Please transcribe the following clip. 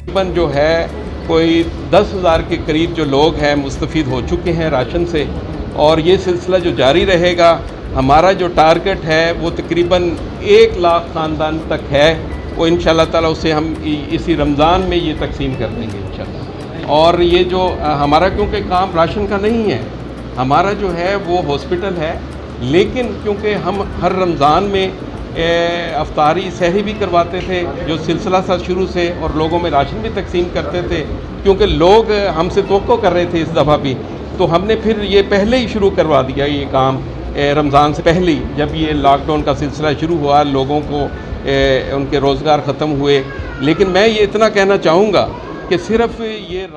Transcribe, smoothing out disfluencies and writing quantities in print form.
तकरीबन जो है कोई 10,000 के करीब जो लोग हैं मुस्तफ़ीद हो चुके हैं राशन से, और ये सिलसिला जो जारी रहेगा। हमारा जो टारगेट है वो तकरीबन 1 लाख ख़ानदान तक है, वो इंशाअल्लाह ताला उसे हम इसी रमज़ान में ये तकसीम कर देंगे इंशाअल्लाह। और ये जो हमारा क्योंकि काम राशन का नहीं है, हमारा जो है वो हॉस्पिटल है, लेकिन क्योंकि हम हर रमज़ान में अफ्तारी सहरी भी करवाते थे, जो सिलसिला था शुरू से, और लोगों में राशन भी तकसीम करते थे, क्योंकि लोग हमसे तवक्को कर रहे थे इस दफ़ा भी, तो हमने फिर ये पहले ही शुरू करवा दिया ये काम रमज़ान से पहले ही। जब ये लॉकडाउन का सिलसिला शुरू हुआ, लोगों को उनके रोज़गार ख़त्म हुए। लेकिन मैं ये इतना कहना चाहूँगा कि सिर्फ़ ये